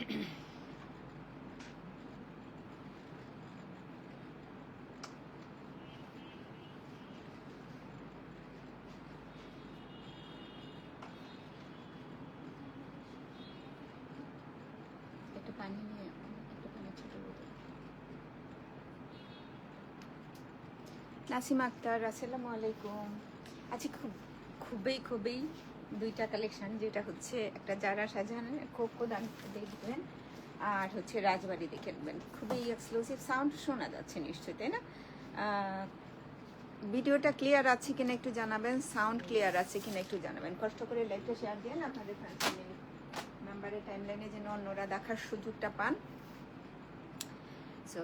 একটু পানি নিয়ে, একটু পানি ছোট বোতল। নাসিমা আক্তার, আসসালামু আলাইকুম। আচ্ছা, খুবই দুইটা কালেকশন, যেটা হচ্ছে একটা জারা শাহজাহানের কোকো দাম দেখবেন, আর হচ্ছে রাজবাড়ি দেখে নেবেন। খুবই এক্সক্লুসিভ। সাউন্ড শোনা যাচ্ছে নিশ্চয়ই, তাই না? ভিডিওটা ক্লিয়ার আছে কিনা একটু জানাবেন, সাউন্ড ক্লিয়ার আছে কিনা একটু জানাবেন। কষ্ট করে লাইকটা শেয়ার দিন আপনাদের ফ্যামিলি মেম্বারের টাইমলাইনে, যেন অন্যরা দেখার সুযোগটা পান। সো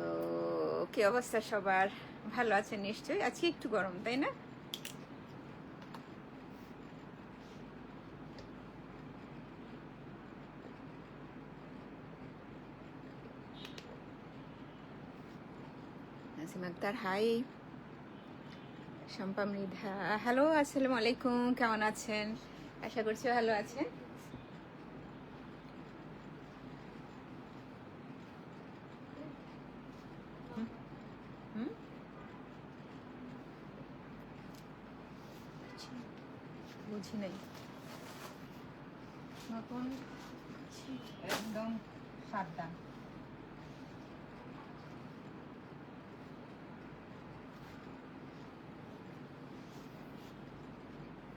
কি অবস্থা সবার? ভালো আছেন নিশ্চয়ই? আজকে একটু গরম, তাই না? নাসিমা আক্তার হাই, শম্পা মৃধা হ্যালো, আসসালামু আলাইকুম। কেমন আছেন? আশা করছি ভালো আছেন। হুম, বুঝি নাই। নতুন একদম সাবধান।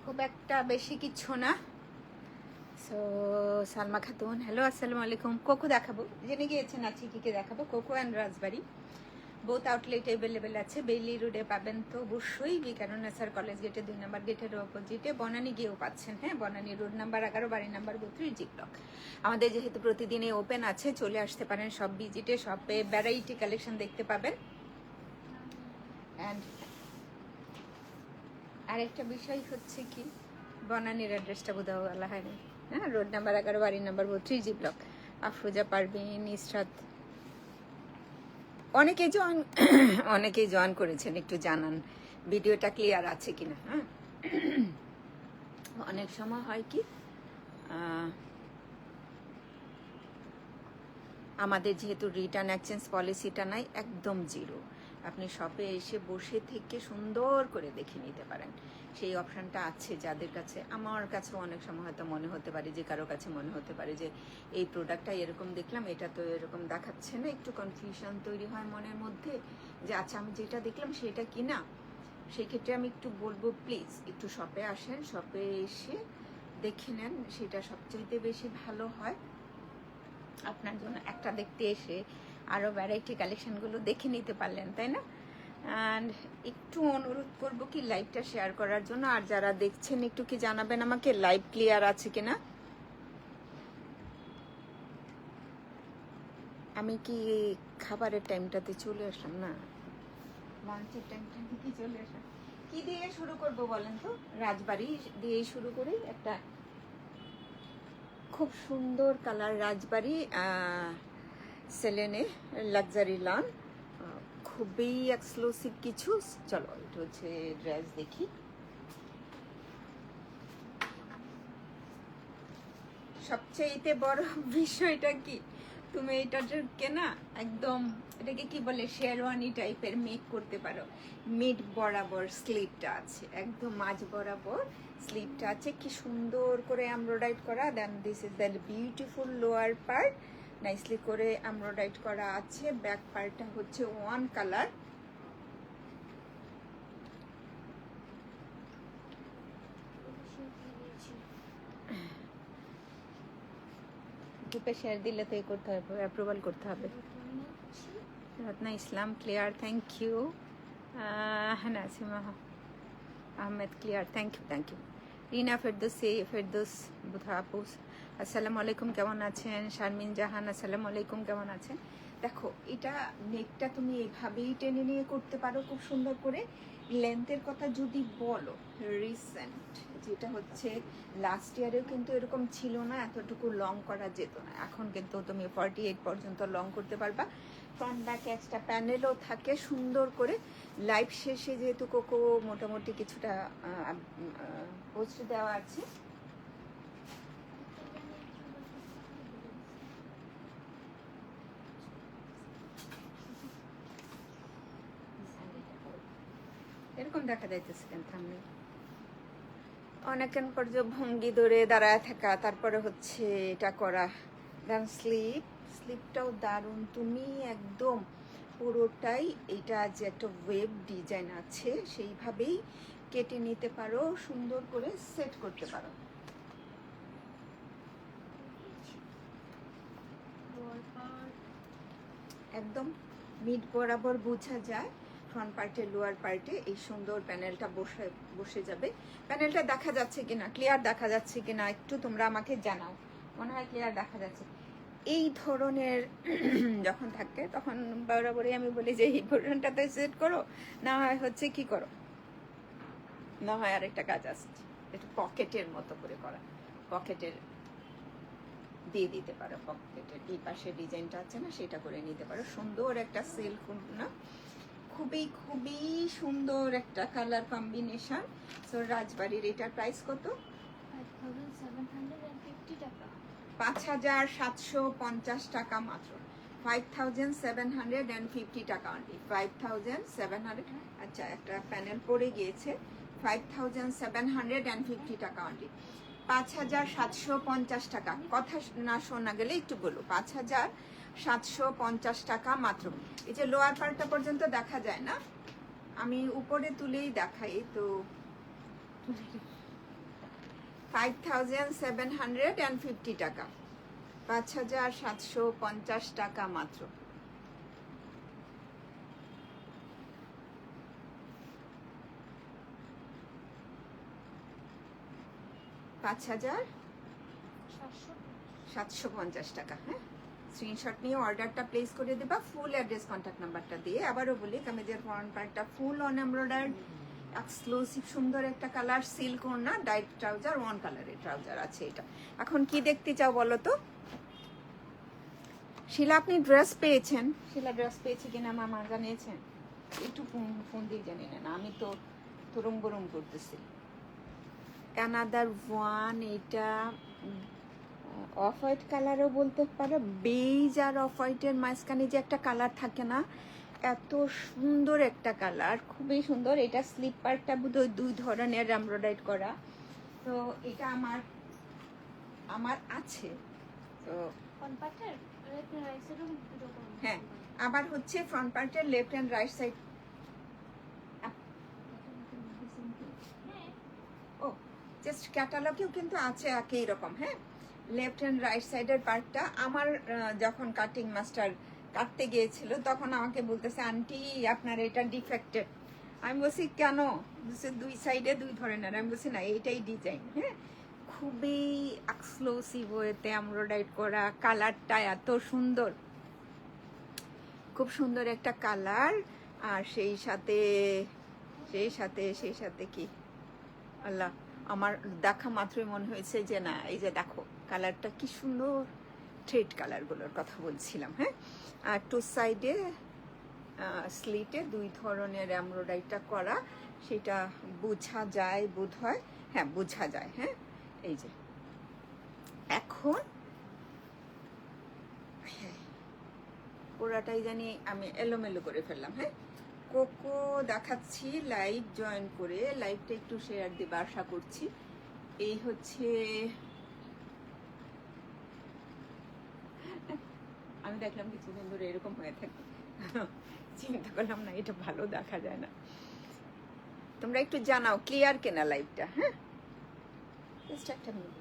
খুব একটা বেশি কিছু না। সো সালমা খাতুন হ্যালো, আসসালামু আলাইকুম। কোকো দেখাবো, জেনে গিয়েছেন আজকে কি কি দেখাবো। Cocoa and Rajbari both outlet available আছে। বেইলি রোডে পাবেন তো অবশ্যই, বিকারুন্নেসা স্যার কলেজ গেটে 2 নম্বর গেটের অপোজিটে। বনানী গিয়েও পাচ্ছেন, হ্যাঁ, বনানী রোড নাম্বার 11, বাড়ি নাম্বার 32, জি ব্লক। আমাদের যেহেতু প্রতিদিনই ওপেন আছে, চলে আসতে পারেন সব ভিজিটে, সবে ভ্যারাইটি কালেকশন দেখতে পাবেন। অ্যান্ড আরেকটা বিষয় হচ্ছে কি, বনানীর অ্যাড্রেসটা বোধহয় বলা হয়নি, হ্যাঁ, রোড নাম্বার 11, বাড়ি number 32, G block. Afroza Parvin, Israt, অনেকেই জয়েন করেছেন, একটু জানান ভিডিওটা ক্লিয়ার আছে কিনা। হ্যাঁ, অনেক সময় হয় কি, আমাদের যেহেতু রিটার্ন এক্সচেঞ্জ পলিসিটা নাই, একদম জিরো। আপনি শপে এসে বসে থেকে সুন্দর করে দেখে নিতে পারেন, সেই অপশানটা আছে যাদের কাছে। আমার কাছে অনেক সময় হয়তো মনে হতে পারে যে, কারো কাছে মনে হতে পারে যে এই প্রোডাক্টটা এরকম দেখলাম, এটা তো এরকম দেখাচ্ছে না, একটু কনফিউশন তৈরি হয় মনের মধ্যে যে আচ্ছা আমি যেটা দেখলাম সেটা কি না। সেই ক্ষেত্রে আমি একটু বলবো, প্লিজ একটু শপে আসেন, শপে এসে দেখে নেন, সেটা সবচাইতে বেশি ভালো হয় আপনার জন্য। একটা দেখতে এসে আরও ভ্যারাইটি কালেকশনগুলো দেখে নিতে পারলেন, তাই না? অ্যান্ড একটু অনুরোধ করবো কি, লাইভটা শেয়ার করার জন্য। আর যারা দেখছেন একটু কি জানাবেন আমাকে লাইভ ক্লিয়ার আছে কিনা। আমি কি খাবারের টাইমটাতে চলে আসলাম? না, লাঞ্চের টাইমটা কি চলে আসলাম। কি দিয়ে শুরু করব বলেন তো? রাজবাড়ি দিয়েই শুরু করি। একটা খুব সুন্দর কালার রাজবাড়ি সেলেনে লাক্সারি লন, খুবই এক্সক্লুসিভ কিছু। চলো এটা হচ্ছে ড্রেস দেখি। সবচেয়ে বড় বিষয়টা কি, তুমি এটাকে না একদম, এটাকে কি বলে, শেরওয়ানি টাইপের মেক করতে পারো। মিড বরাবর স্লিভটা আছে, একদম মাঝ বরাবর স্লিভটা আছে, কি সুন্দর করে এমব্রয়ডারি করা। Then this is the beautiful lower part, nicely করে এমব্রয়ডারি করা আছে। ব্যাক পার্টটা হচ্ছে ওয়ান কালার। গ্রুপে শেয়ার দিলে তো করতে হবে, অ্যাপ্রুভাল করতে হবে। Ratna Islam clear, thank you. Nasima Ahmed clear, thank you. Rina Ferdous বুধা আপুস, আসসালামু আলাইকুম, কেমন আছেন? শারমিন জাহান, আসসালামু আলাইকুম, কেমন আছেন? দেখো, এটা নেকটা তুমি এভাবেই টেনে নিয়ে করতে পারো খুব সুন্দর করে। লেন্থের কথা যদি বলো, রিসেন্ট যেটা হচ্ছে, লাস্ট ইয়ারেও কিন্তু এরকম ছিল না, এতটুকু লং করা যেত না। এখন কিন্তু তুমি 48 পর্যন্ত লং করতে পারবা। ফ্রন্ট ব্যাক এক্সট্রা প্যানেলও থাকে সুন্দর করে। লাইভ শেষে যেহেতু কোকো মোটামুটি কিছুটা পোস্ট দেওয়া আছে, এরকম দেখা যাইতেছে কেন সামনে অনেকক্ষণ পর্যন্ত ভঙ্গি ধরে দাঁড়ায় থাকা, তারপরে হচ্ছে এটা করা। দেন স্লিপটাও দারুণ, তুমি একদম পুরোটাই এটা যে একটা ওয়েব ডিজাইন আছে সেইভাবেই কেটে নিতে পারো, সুন্দর করে সেট করতে পারো। একদম মিড বরাবর বোঝা যায় ফ্রন্ট পার্টে লোয়ার পার্টে এই সুন্দর প্যানেলটা বসে যাবে। প্যানেলটা দেখা যাচ্ছে কিনা, ক্লিয়ার দেখা যাচ্ছে কিনা একটু তোমরা আমাকে জানাও। মনে হয় ক্লিয়ার দেখা যাচ্ছে। এই ধরনের যখন থাকে তখন বরাবরই আমি বলি যে এই ধরনটাতে সেট করো, না হয় হচ্ছে কি করো, না হয় আরেকটা কাজ আসছে, একটু পকেটের মতো করে করা, পকেটের দিয়ে দিতে পারো, পকেটের এই পাশে ডিজাইনটা আছে না সেটা করে নিতে পারো। সুন্দর একটা সিল্ক না, খুবই খুবই সুন্দর একটা কালার কম্বিনেশন। সো রাজবাড়ির এটার প্রাইস কত? 5,750 টাকা মাত্র। 5,750 টাকা অনলি। 5,700। আচ্ছা একটা প্যানেল পড়ে গিয়েছে। 5,750 টাকা অনলি। 5,750 টাকা। কথা না শোনা গেলে একটু বলো। 5,750 টাকা মাত্র। এই যে লোয়ার পার্টটা পর্যন্ত দেখা যায় না, আমি উপরে তুলেই দেখাই তো। 5,750 টাকা, 5,750 টাকা মাত্র। পাঁচ হাজার 750 টাকা। হ্যাঁ, স্ক্রিনশট নিয়ে অর্ডারটা প্লেস করে দেবা ফুল অ্যাড্রেস কন্ট্যাক্ট নাম্বারটা দিয়ে। আবারও বলি কামিজের ফ্রন্ট পার্টটা ফুল অন এমব্রয়ডার্ড, এক্সক্লুসিভ সুন্দর একটা কালার, সিল্ক ওড়না, ডাইট ট্রাউজার, ওয়ান কালারের ট্রাউজার আছে এটা। এখন কি দেখতে চাও বলো তো? শিলা আপনি ড্রেস পেয়েছেন? শিলা ড্রেস পেয়েছে কিনা মামা জানিয়েছেন? একটু ফোন দিয়ে জানি না, আমি তো তুরুম বরুম করতেছি। কানাডার ওয়ান, এটা অফ হোয়াইট কালারও বলতে পারো, বেজ আর অফ হোয়াইটের মাঝখানে যে একটা কালার থাকে না, এত সুন্দর একটা কালার, খুবই সুন্দর। এটা স্লিপ পার্টটা বোধহয় দুই ধরনের এমব্রয়ডারি করা। তো এটা আমার আছে তো। হ্যাঁ, আবার হচ্ছে ফ্রন্ট পার্টের লেফট অ্যান্ড রাইট সাইড। ও জাস্ট ক্যাটালগেও কিন্তু আছে একই রকম। হ্যাঁ, লেফট অ্যান্ড রাইট সাইডের পার্টটা আমার যখন কাটিং মাস্টার কাটতে গিয়েছিল তখন আমাকে বলতেছে আন্টি আপনার এটা ডিফেক্টেড। আমি বলছি কেন? বলছে দুই সাইডে দুই ধরনের। আমি বলছি না এইটাই ডিজাইন। হ্যাঁ, খুবই এক্সক্লুসিভ ওয়েতে এমব্রয়ডারি করা, কালারটা এত সুন্দর, খুব সুন্দর একটা কালার। আর সেই সাথে কি আল্লাহ, আমার দেখা মাত্রই মনে হয়েছে যে না, এই যে দেখো কালারটা কি সুন্দর, থ্রেড কালারগুলোর কথা বলছিলাম। হ্যাঁ, আর টু সাইডে স্লিটে দুই ধরনের এমব্রয়ডারিটা করা, সেটা বোঝা যায় বোধ হয়। হ্যাঁ, বোঝা যায়। হ্যাঁ, এই যে এখন পুরাটাই জানি আমি এলোমেলো করে ফেললাম। হ্যাঁ, কোকো দেখাচ্ছি লাইভ জয়েন করে, লাইভটা একটু শেয়ার দিবে আশা করছি। এই হচ্ছে, আমি দেখলাম কিছুদিন ধরে এরকম হয়ে থাকে, চিন্তা করলাম না এটা ভালো দেখা যায় না। তোমরা একটু জানাও ক্লিয়ার কেনা লাইভটা। হ্যাঁ, জাস্ট একটা মিনিট।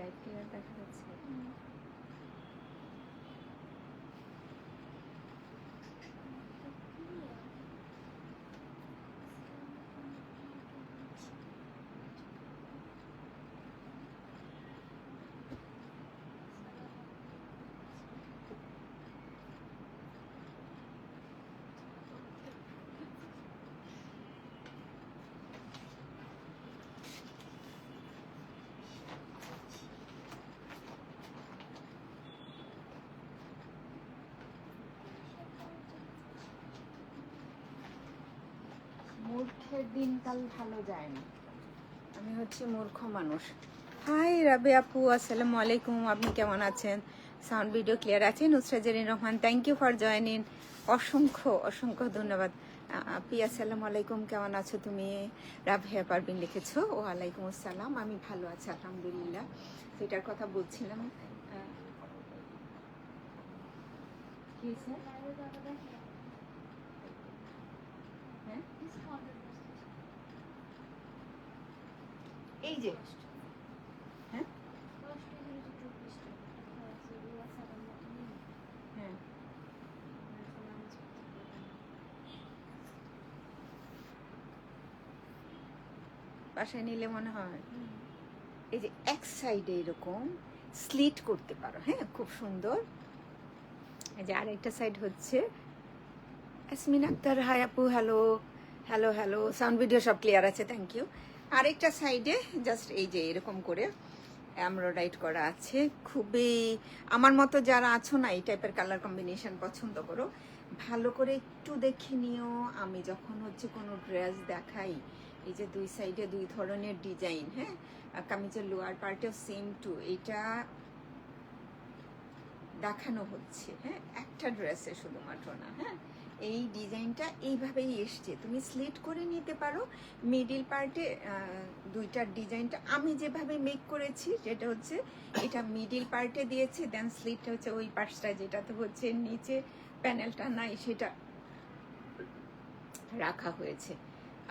লাইভ ক্লিয়ার দেখা যাচ্ছে? মূর্খের দিনকাল ভালো যায় না। আমি হচ্ছে মূর্খ মানুষ। হাই রাবে আপু, আসসালামু আলাইকুম, আপনি কেমন আছেন? সাউন্ড ভিডিও ক্লিয়ার আছে? Nusrat Jerin Rahman, thank you for joining. অসংখ্য অসংখ্য ধন্যবাদ। আপি আসসালামু আলাইকুম, কেমন আছো তুমি? রাবেয়া পারভিন লিখেছো। ওয়ালাইকুম আসসালাম, আমি ভালো আছি আলহামদুলিল্লাহ। সেটার কথা বলছিলাম। কি স্যার? হ্যাঁ, এই যে, হ্যাঁ হ্যাঁ, বাসায় নিলে মনে হয় এই যে এক সাইডে এরকম স্লিট করতে পারো, হ্যাঁ খুব সুন্দর। এই যে আরেকটা সাইড হচ্ছে আসমিন আক্তার, হাই আপু, hello hello hello, sound video সব ক্লিয়ার আছে, থ্যাংক ইউ। আরেকটা সাইডে জাস্ট এই যে এরকম করে এমব্রয়ডারি করা আছে। খুবই আমার মতো যারা আছো না এই টাইপের কালার কম্বিনেশন পছন্দ করো, ভালো করে একটু দেখে নিও। আমি যখন হচ্ছে কোনো ড্রেস দেখাই, এই যে দুই সাইডে দুই ধরনের ডিজাইন, হ্যাঁ কামিজের লোয়ার পার্টেও সেম টু এটা দেখানো হচ্ছে, হ্যাঁ একটা ড্রেসে শুধুমাত্র না, হ্যাঁ এই ডিজাইনটা এইভাবেই এসছে। তুমি স্লিট করে নিতে পারো মিডিল পার্টে। দুইটার ডিজাইনটা আমি যেভাবে মেক করেছি যেটা হচ্ছে এটা মিডিল পার্টে দিয়েছি, দেন স্লিটটা হচ্ছে ওই পার্টটা যেটাতে হচ্ছে নিচে প্যানেলটা নাই সেটা রাখা হয়েছে।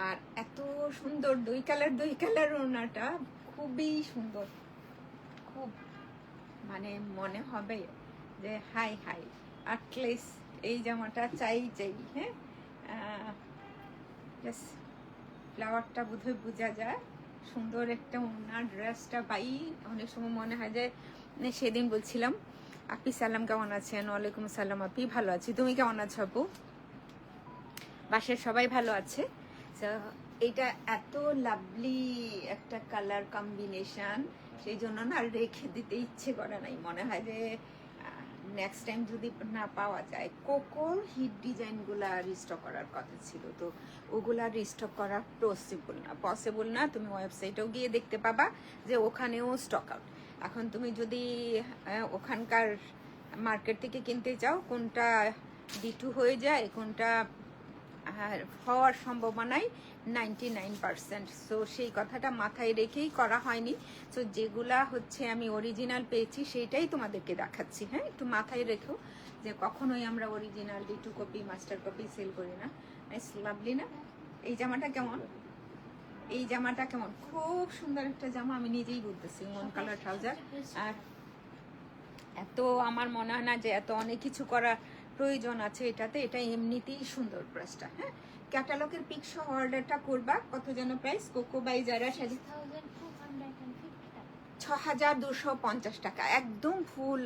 আর এত সুন্দর দুই কালার ওড়নাটা, খুবই সুন্দর, খুব মানে মনে হবে যে হাই হাই আটলিস্ট এই জামাটা চাই চাই। হ্যাঁ জাস্ট ফ্লাওয়ারটা বোধহয় বোঝা যায়, সুন্দর একটা ওনার ড্রেসটা পাই। অনেক সময় মনে হয় যে সেদিন বলছিলাম আপি সালাম কেমন আছেন? ওয়ালাইকুম সালাম আপি, ভালো আছি, তুমি কেমন আছো আপু? বাসার সবাই ভালো আছে। তো এটা এত লাভলি একটা কালার কম্বিনেশন, সেই জন্য না রেখে দিতে ইচ্ছে করে নাই। মনে হয় যে নেক্সট টাইম যদি না পাওয়া যায়। কোকোর হিট ডিজাইনগুলা রিস্টক করার কথা ছিল, তো ওগুলা রিস্টক করা পসিবল না। তুমি ওয়েবসাইটেও গিয়ে দেখতে পাবা যে ওখানেও স্টক আউট। এখন তুমি যদি ওখানকার মার্কেট থেকে কিনতে চাও, কোনটা D2 হয়ে যায়, কোনটা হওয়ার সম্ভাবনাই 99%। সো সেই কথাটা মাথায় রেখেই করা হয়নি। সো যেগুলা হচ্ছে আমি অরিজিনাল পেয়েছি সেইটাই তোমাদেরকে দেখাচ্ছি। হ্যাঁ একটু মাথায় রেখো যে কখনোই আমরা original D2 copy master copy sale করি না। নাইস লাভলি না? এই জামাটা কেমন? এই জামাটা কেমন? খুব সুন্দর একটা জামা, আমি নিজেই বলতেছি। মন কালার ট্রাউজার। আর এত আমার মনে হয় না যে এত অনেক কিছু করার প্রয়োজন আছে এটাতে। এটা এমনিতেই সুন্দর ড্রেসটা। হ্যাঁ ক্যাটালগের পিক সহ অর্ডারটা করবা। কত যেন প্রাইস? কোকো বাই জারা সাজি 6250 টাকা, একদম ফুল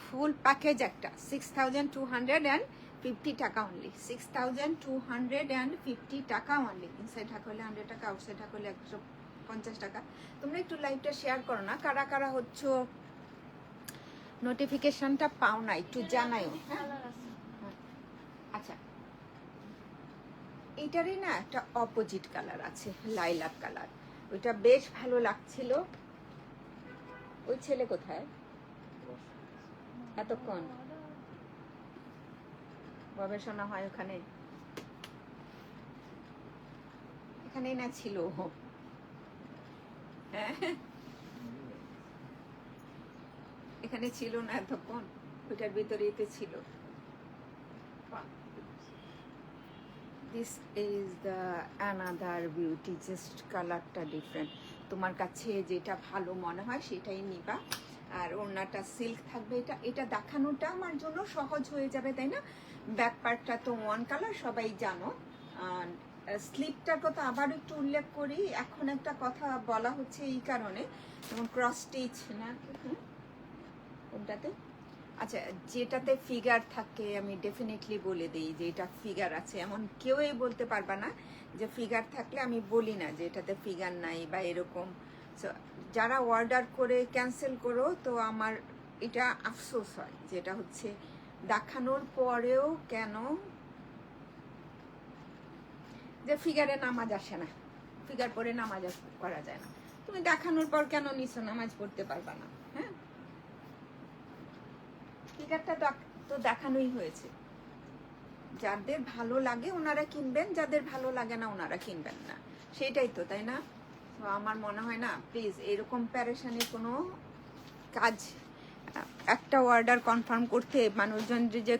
ফুল প্যাকেজ একটা 6250 টাকা অনলি। 6250 টাকা অনলি। ইনসাইড ঢাকা হলে 100 টাকা, আউটসাইড ঢাকা হলে 150 টাকা। তোমরা একটু লাইভটা শেয়ার করো না, কারা কারা হচ্ছে নোটিফিকেশনটা পাও না একটু জানাইও। হ্যাঁ আচ্ছা, এইটারই না একটা অপোজিট কালার আছে, লাইলাক কালার, ওইটা বেশ ভালো লাগছিল। ওই ছেলে কোথায় এতক্ষণ? গবেষণা হয় ওখানে, এখানেই না ছিল। হ্যাঁ এখানে ছিল না এতক্ষণ, ওইটার ভিতরেই তো ছিল। This is the another beauty, just কালারটা ডিফারেন্ট। তোমার কাছে যেটা ভালো মনে হয় সেটাই নিবা। আর ওড়নাটা সিল্ক থাকবে। এটা এটা দেখানোটা আমার জন্য সহজ হয়ে যাবে, তাই না? ব্যাক পার্টটা তো ওয়ান কালার সবাই জানো। স্লিপটার কথা আবার একটু উল্লেখ করি। এখন একটা কথা বলা হচ্ছে এই কারণে, যেমন ক্রস স্টিচ না কোনটাতে, আচ্ছা যেটাতে ফিগার থাকে আমি ডেফিনেটলি বলে দিই যে এটা ফিগার আছে, এমন কেউই বলতে পারবা না যে ফিগার থাকলে আমি বলি না যে এটাতে ফিগার নাই বা এরকম। যারা অর্ডার করে ক্যান্সেল করো, তো আমার এটা আফসোস হয় যেটা হচ্ছে দেখানোর পরেও কেন যে ফিগারে নামাজ আসে না। ফিগার পরে নামাজ করা যায় না। তুমি দেখানোর পর কেন নিছো নামাজ পড়তে পারবা না? হ্যাঁ, ফিগারটা তো দেখানোই হয়েছে। যাদের ভালো লাগে ওনারা কিনবেন, যাদের ভালো লাগে না ওনারা কিনবেন না, সেটাই তো, তাই না? তো আমার মনে হয় না, প্লিজ এরকম প্যারেশানি কোনো কাজ। একটা অর্ডার কনফার্ম করতে মানুষজন যে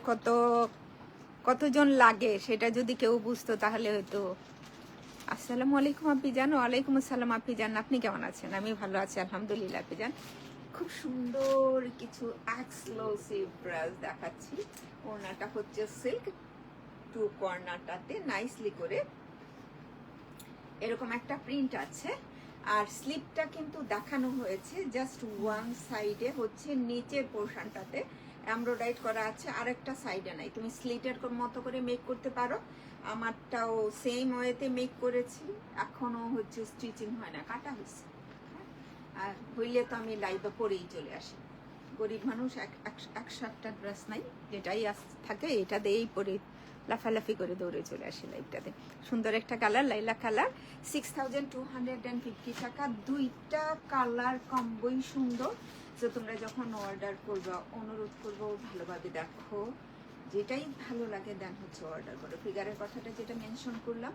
কতজন লাগে সেটা যদি কেউ বুঝতো তাহলে হয়তো। আসসালামু আলাইকুম আপিজান। ওয়ালাইকুম আসসালাম আপিজান, আপনি কেমন আছেন? আমি ভালো আছি আলহামদুলিল্লাহ আপিজান। খুব সুন্দর কিছু এক্সক্লুসিভ ড্রেস দেখাচ্ছি। ওড়নাটা হচ্ছে সিল্ক, টু কর্নারটাতে নাইসলি করে এরকম একটা প্রিন্ট আছে, আর স্লিপটা কিন্তু দেখানো হয়েছে জাস্ট ওয়ান সাইডে, হচ্ছে নিচের পোর্শনটাতে এমব্রয়ডারি করা আছে, আরেকটা সাইডে নাই। তুমি স্লিটের মতো করে মেক করতে পারো। আমারটাও সেম ওয়েতে মেক করেছি, এখনো হচ্ছে স্টিচিং হয় না, কাটা হয়েছে। আর হইলে তো আমি লাইভে পরেই চলে আসি। গরিব মানুষ, একশো একটা ড্রেস নাই, যেটাই থাকে এটা দিয়েই পরে লাফালাফি করে দৌড়ে চলে আসি লাইভটাতে। সুন্দর একটা কালার, লাইলা কালার, 6250 টাকা। দুইটা কালার কম্বোই সুন্দর। তো তোমরা যখন অর্ডার করবা, অনুরোধ করবো ভালোভাবে দেখো, যেটাই ভালো লাগে দেন হচ্ছে অর্ডার করো। ফিগারের কথাটা যেটা মেনশন করলাম,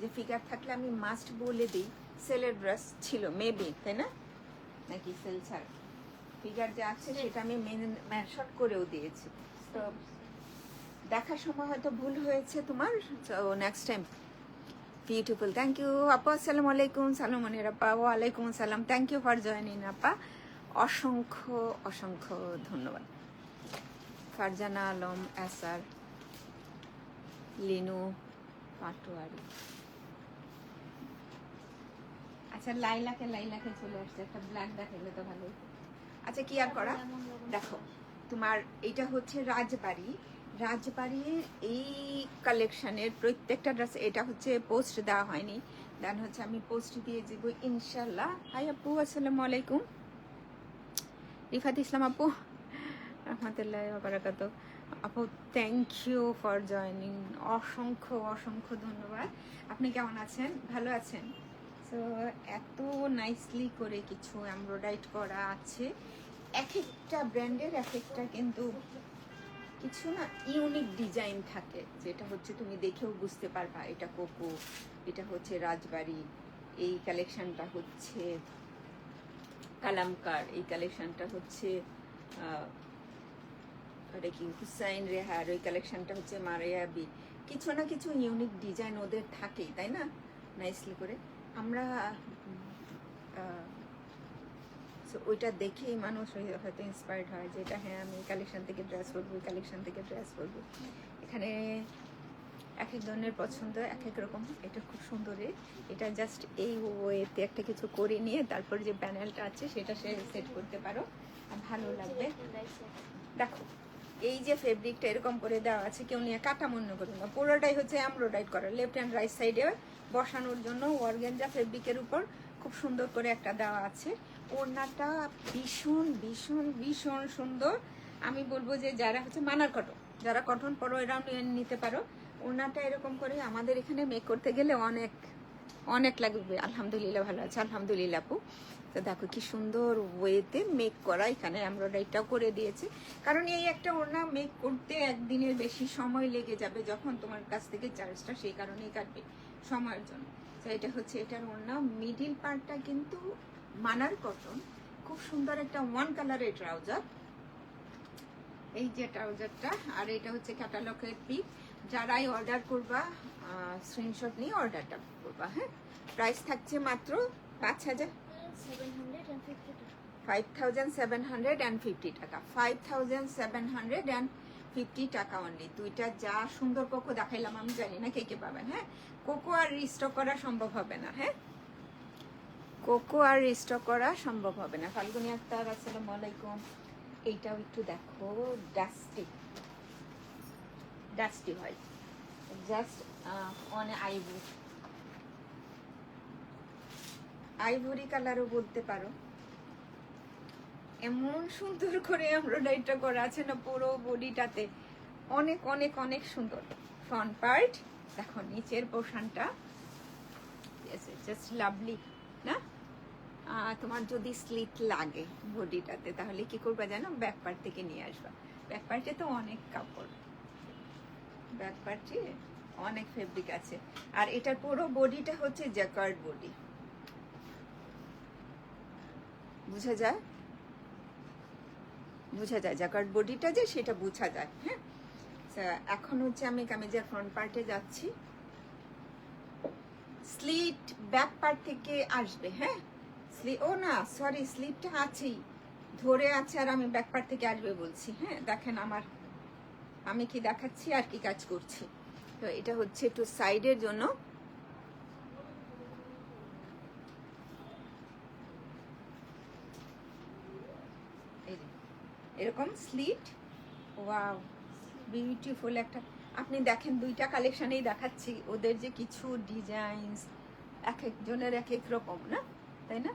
যে ফিগার থাকলে আমি মাস্ট বলে দিই, সেলের ড্রেস ছিল মেবি, তাই না? নাকি সেল ছাড়া ফিগার যে আছে সেটা আমি মেনশন করেও দিয়েছি। তো দেখার সময় হয়তো ভুল হয়েছে তোমার, তো next time. Beautiful, thank you আপা। আসসালামু আলাইকুম। সালামনের আপা, ওয়ালাইকুম আসসালাম। থ্যাংক ইউ ফর জয়েনিং আপা, অসংখ্য অসংখ্য ধন্যবাদ। ফারজানা আলম, এসআর, লিনু পাটোয়ারি। আচ্ছা, লাইলাকে চলে আসছে, একটা ব্ল্যাক দেখাইলে তো ভালো। আচ্ছা, কি আর করা, দেখো তোমার এটা হচ্ছে রাজবাড়ির এই কালেকশনের প্রত্যেকটা ড্রেস। এটা হচ্ছে পোস্ট দেওয়া হয়নি, দেন হচ্ছে আমি পোস্ট দিয়ে দিব ইনশাল্লাহ। হাই আপু, আসসালামু আলাইকুম। রিফাত ইসলাম আপু, রহমতুল্লাহ বারাকাতু আপু, থ্যাংক ইউ ফর জয়নিং। অসংখ্য অসংখ্য ধন্যবাদ। আপনি কেমন আছেন? ভালো আছেন? তো এত নাইসলি করে কিছু এমব্রয়ডারি করা আছে, এক একটা ব্র্যান্ডের এক একটা কিন্তু কিছু না ইউনিক ডিজাইন থাকে, যেটা হচ্ছে তুমি দেখেও বুঝতে পারবা এটা কোকো, এটা হচ্ছে রাজবাড়ি, এই কালেকশনটা হচ্ছে কালামকার, এই কালেকশনটা হচ্ছে এটা কি হুসাইন রেহার, ওই কালেকশনটা হচ্ছে মারিয়াবি। কিছু না কিছু ইউনিক ডিজাইন ওদের থাকেই, তাই না? নাইসলি করে আমরা ওইটা দেখেই মানুষ হয়তো ইন্সপায়ার্ড হয়, যে এটা হ্যাঁ আমি কালেকশন থেকে ড্রেস পরবো, কালেকশন থেকে ড্রেস পরবো। এখানে এক এক ধরনের পছন্দ, এক এক রকম। এটা খুব সুন্দর, এটা জাস্ট এই ওয়েতে একটা কিছু করে নিয়ে তারপর যে প্যানেলটা আছে সেটা সেট করতে পারো, আর ভালো লাগবে। দেখো এই যে ফেব্রিকটা এরকম করে দেওয়া আছে, কেউ নিয়ে কাটা মনে করুন না, পুরোটাই হচ্ছে এমব্রয়ডারি করা, লেফট অ্যান্ড রাইট সাইডে বসানোর জন্য অর্গানজা ফেব্রিকের উপর খুব সুন্দর করে একটা দেওয়া আছে। ওড়নাটা ভীষণ ভীষণ ভীষণ সুন্দর। আমি বলবো যে যারা হচ্ছে মানার কটন, যারা কটন পরো এরা নিতে পারো। ওড়নাটা এরকম করে আমাদের এখানে মেক করতে গেলে অনেক অনেক লাগবে। আলহামদুলিল্লাহ ভালো আছে, আলহামদুলিল্লাহ আপু। তো দেখো কি সুন্দর ওয়েতে মেক করা, এখানে এমব্রয়ডারিটাও করে দিয়েছে, কারণ এই একটা ওড়না মেক করতে একদিনের বেশি সময় লেগে যাবে যখন তোমার কাছ থেকে চার্জটা সেই কারণেই কাটবে সময়ের জন্য। তো এটা হচ্ছে এটার ওড়না, মিডিল পার্টটা কিন্তু মানার কটন, খুব সুন্দর একটা ওয়ান কালারের ট্রাউজার, এই যে ট্রাউজারটা, আর এটা হচ্ছে ক্যাটালগের পিক। যারাই অর্ডার করবা স্ক্রিনশট নিয়ে অর্ডারটা করবা। হ্যাঁ, প্রাইস থাকছে মাত্র 5,750 টাকা, 5,750 টাকা অনলি। দুইটা যা সুন্দর কোকো দেখাইলাম, আমি জানি না কে কে পাবেন। হ্যাঁ, কোকো আর রিস্টক করা সম্ভব হবে না। হ্যাঁ, কোকো আর রিস্টক করা সম্ভব হবে না। ফাল্গুনি আক্তার, আসসালামু আলাইকুম। এইটাও একটু দেখো, dusty white, just on ivory কালারও বলতে পারো। এমন সুন্দর করে এমব্রয়ডারিটা করা আছে না পুরো বডিটাতে, অনেক অনেক অনেক সুন্দর। ফ্রন্ট পার্ট দেখো, নিচের পোর্শনটা দিয়েছে, জাস্ট লাভলি না? তোমার যদি স্লিট লাগে বডিটাতে তাহলে কি করবা জানো, ব্যাক পার্ট থেকে নিয়ে আসবা। ব্যাক পার্টে তো অনেক কাপড়, ব্যাক পার্টে অনেক ফেব্রিক আছে। আর এটার পুরো বডিটা হচ্ছে জ্যাকার্ড বডি, বোঝা যায়, বোঝা যায় জ্যাকার্ড বডিটা যে সেটা বোঝা যায়। হ্যাঁ, এখন হচ্ছে আমি কামিজের ফ্রন্ট পার্টে যাচ্ছি। স্লিট ব্যাক পার্ট থেকে আসবে। হ্যাঁ, ও না সরি, স্লিপটা আছেই, ধরে আছে, আর আমি ব্যাক পার্ট থেকে আসবে বলছি। হ্যাঁ, দেখেন আমার আমি কি দেখাচ্ছি আর কি কাজ করছি। তো এটা হচ্ছে একটু সাইডের জন্য, এরকম স্লিট। ওয়াও, বিউটিফুল একটা। আপনি দেখেন দুইটা কালেকশনেই দেখাচ্ছি, ওদের যে কিছু ডিজাইনস এক একজনের এক এক রকম না, তাই না,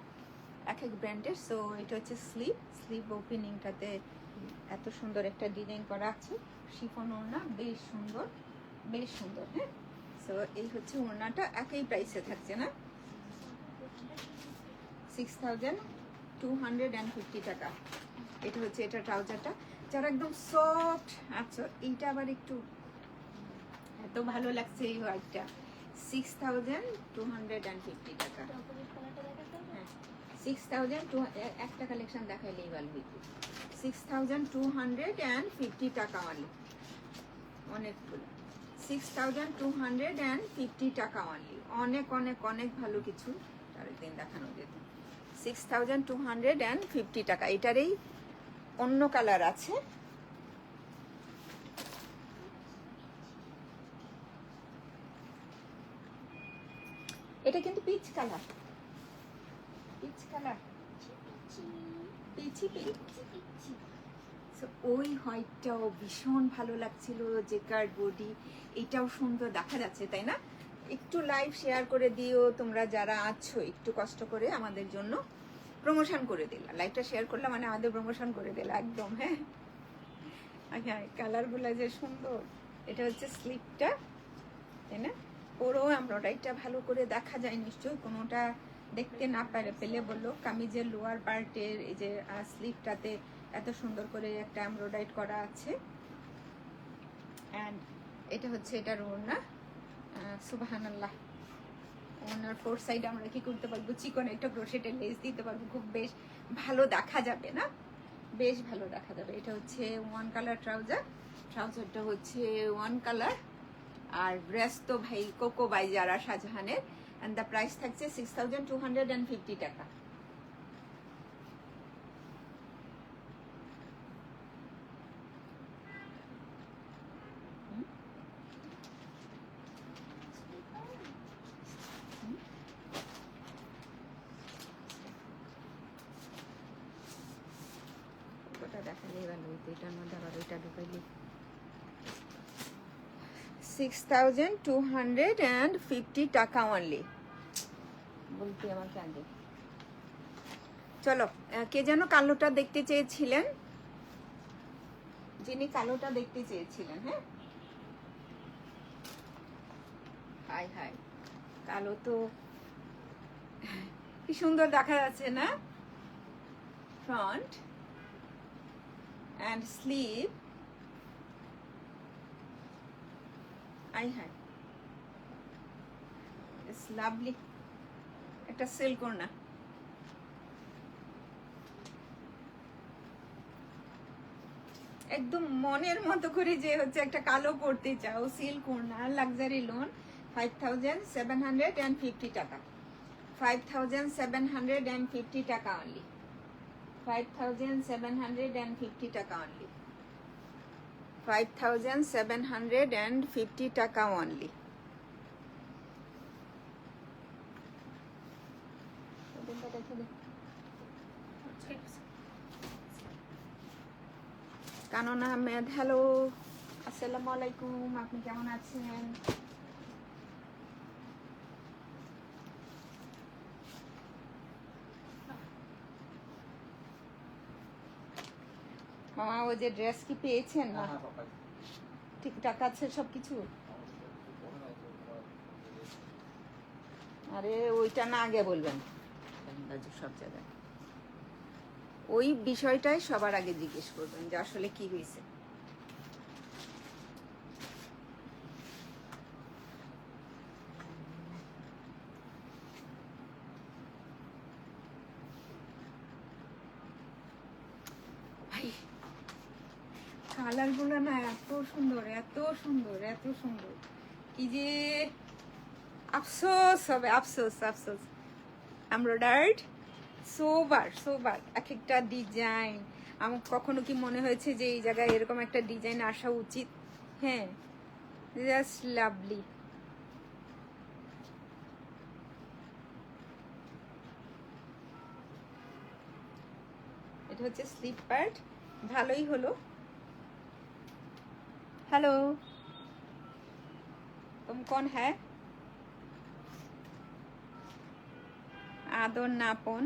এক এক ব্র্যান্ডের। সো এটা হচ্ছে স্লিপ ওপেনিংটাতে এত সুন্দর একটা ডিজাইন করা আছে, শিফন ওড়না, বেশ সুন্দর, বেশ সুন্দর। হ্যাঁ, সো এই হচ্ছে ওড়নাটা, একই প্রাইসে থাকছে না, 6250 টাকা। এটা হচ্ছে এটা ট্রাউজারটা, যারা একদম সফট। আচ্ছা, এইটা আবার একটু এত ভালো লাগছে এই হোয়াইটটা, 6250 টাকা। হ্যাঁ, 6200, একটা কালেকশন দেখাইলেই ভালো হইতো। 6250 টাকা অনলি, অনেকগুলো, 6250 টাকা অনলি, অনেক অনেক অনেক ভালো কিছু আরেকদিন দেখানো যেত। 6250 টাকা। এটারই অন্য কালার আছে, এটা কিন্তু peach colour, peach colour, peachy peachy. ওই হোয়াইটটাও ভীষণ ভালো লাগছিল, জেকার্ড বডি, এটাও সুন্দর দেখা যাচ্ছে, তাই না? একটু লাইভ শেয়ার করে দিও তোমরা যারা আছো, একটু কষ্ট করে আমাদের জন্য প্রমোশন করে দিলা, লাইভটা শেয়ার করলাম মানে আমাদের প্রমোশন করে দিলা একদম। হ্যাঁ, হ্যাঁ, কালারগুলো যে সুন্দর। এটা হচ্ছে স্লিপটা, তাই না? পুরো এমব্রয়ডারিটা ভালো করে দেখা যায় নিশ্চয়ই, কোনোটা দেখতে না পেলে বললো। কামিজের লোয়ার পার্টের এই যে স্লিপটাতে এত সুন্দর করে একটা এমব্রয়ডারি করা আছে। অ্যান্ড এটা হচ্ছে এটার ওড়না, সুবহানাল্লাহ। ওনার ফোর সাইড আমরা কি করতে পারবো, চিকন একটা ক্রোশেটের লেস দিতে পারবো, খুব বেশ ভালো দেখা যাবে না, বেশ ভালো দেখা যাবে। এটা হচ্ছে ওয়ান কালার ট্রাউজার, ট্রাউজারটা হচ্ছে ওয়ান কালার। আর ড্রেস তো ভাই কোকো বাই জারা শাহজাহানের, এন্ড দ্য প্রাইস থাকছে 6250 টাকা। ওটা দেখালেই ভালো হইতো, এটার মধ্যে আবার ওইটা ঢুকাইলে। 6250 টাকা অনলি, বলতে আমার ক্যান্ডি। চলো, কে যেন কালোটা দেখতে চেয়েছিলেন, যিনি কালোটা দেখতে চেয়েছিলেন। হ্যাঁ, হাই হাই, কালো তো কি সুন্দর দেখা যাচ্ছে না, front and sleeve. I hi, it's lovely, একটা সিল্ক ওড়না। একদম মনের মতো করে যে হচ্ছে একটা কালো পড়তে চাও, সিল্ক ওড়না, লাক্সারি লোন, 5750 টাকা, 5750 টাকা অনলি, 5750 টাকা অনলি, 5750 টাকা অনলি। কানন আহমেদ, হ্যালো, আসসালামু আলাইকুম, আপনি কেমন আছেন? মামা ও যে ড্রেস কি পেয়েছেন না? ঠিকঠাক আছে সবকিছু? ও আরে ওইটা না আগে বলবেন সব জায়গায়, ওই বিষয়টাই সবার আগে জিজ্ঞেস করবেন যে আসলে কি হয়েছে। ভাই কালার গুলো না এত সুন্দর, এত সুন্দর, এত সুন্দর, কি যে আফসোস হবে, আফসোস আফসোস। এমব্রয়ডার্ড সোবার সোবার, এক একটা ডিজাইন। আমার কখনো কি মনে হয়েছে যে এই জায়গায় এরকম একটা ডিজাইন আসা উচিত? হ্যাঁ, জাস্ট লাভলি। এটা হচ্ছে স্লিপ প্যাড, ভালোই হলো। हेलो, तुम कौन है? আদর নাপন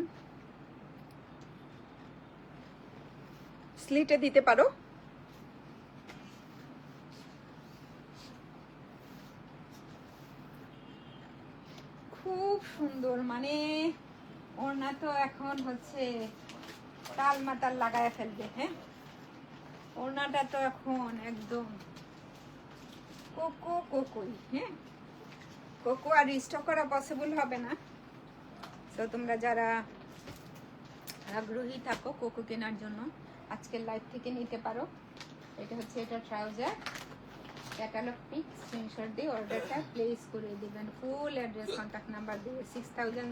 স্লিটে দিতে পারো। খুব সুন্দর, মানে ওড়না তো এখন হচ্ছে তাল মাতাল লাগায় ফেলবে। হ্যাঁ, ওড়নাটা তো এখন একদম কোকো কোকোই। হ্যাঁ, কোকো আর স্টক করা পসিবল হবে না, তো তোমরা যারা আগ্রহী থাকো কোকো কেনার জন্য আজকের লাইভ থেকে নিতে পারো। এটা হচ্ছে এটা ট্রাউজার, ক্যাটালগ পিক স্ক্রিনশট দিয়ে অর্ডারটা প্লেস করে দিবেন। ফুল অ্যাড্রেস কন্ট্যাক্ট নাম্বার দিয়ে 6700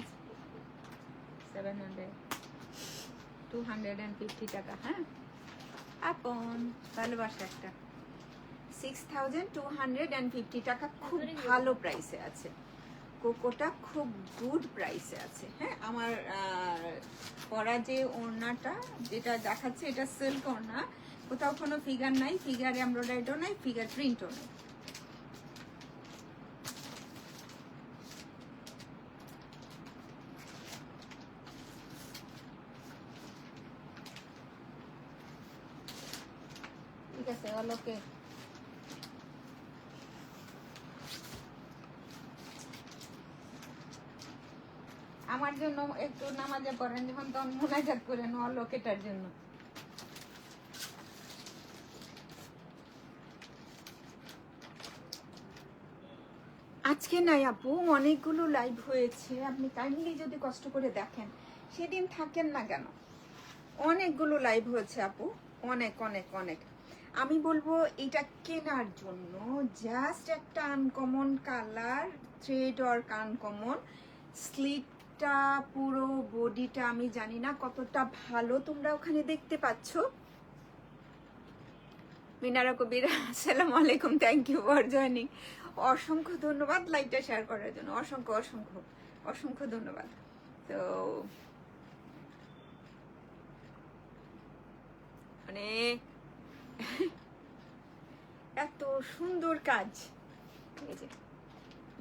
250 টাকা। হ্যাঁ আপন ভালোবাসা একটা 6250 টাকা, খুব ভালো প্রাইসে আছে। কোকোটা খুব গুড প্রাইসে আছে। হ্যাঁ, আমার পরা যে ওড়নাটা যেটা দেখাচ্ছে এটা সিল্ক ওড়না, কোথাও কোনো ফিগার নাই, ফিগার এমব্রয়ডারিও নাই, ফিগার প্রিন্টও নাই। ঠিক আছে, অলোকে আমার জন্য একটু নামাজে পড়েন যখন, তখন মুনাজাত করেন অলোকেটার জন্য। আজকে নাই আপু, অনেকগুলো লাইভ হয়েছে, আপনি কাইন্ডলি যদি কষ্ট করে দেখেন, সেদিন থাকেন না কেন? অনেকগুলো লাইভ হয়েছে আপু, অনেক অনেক অনেক। আমি বলবো এটা কেনার জন্য জাস্ট একটা uncommon colour, thread work uncommon, স্লিটটা পুরো বডিটা আমি জানি না কতটা ভালো তোমরা ওখানে দেখতে পাচ্ছ। মিনারা কবির আসসালামু আলাইকুম, থ্যাংক ইউ ফর জয়নিং। অসংখ্য ধন্যবাদ লাইভটা শেয়ার করার জন্য, অসংখ্য অসংখ্য অসংখ্য ধন্যবাদ। তো মানে এত সুন্দর কাজ, এই যে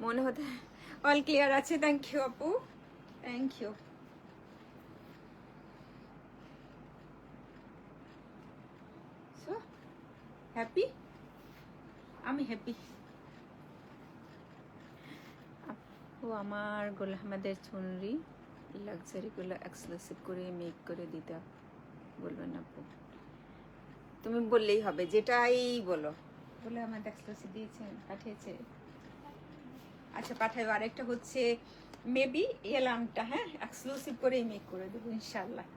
মনে হতে অল ক্লিয়ার আছে। থ্যাংক ইউ আপু, থ্যাংক ইউ। সো হ্যাপি, আমি হ্যাপি। আপু আমার গোল আহমেদের চুনরি লাক্সারিগুলো এক্সক্লুসিভ করে মেক করে দিতে বলবেন আপু। তুমি বললেই হবে, যেটাই বলো। বলে আমার এক্সক্লুসিভ দিয়েছেন, পাঠিয়েছে। আচ্ছা পাঠাবো। আরেকটা হচ্ছে মেবি এলামটা, হ্যাঁ এক্সক্লুসিভ করেই মেক করে দেবো ইনশাল্লাহ।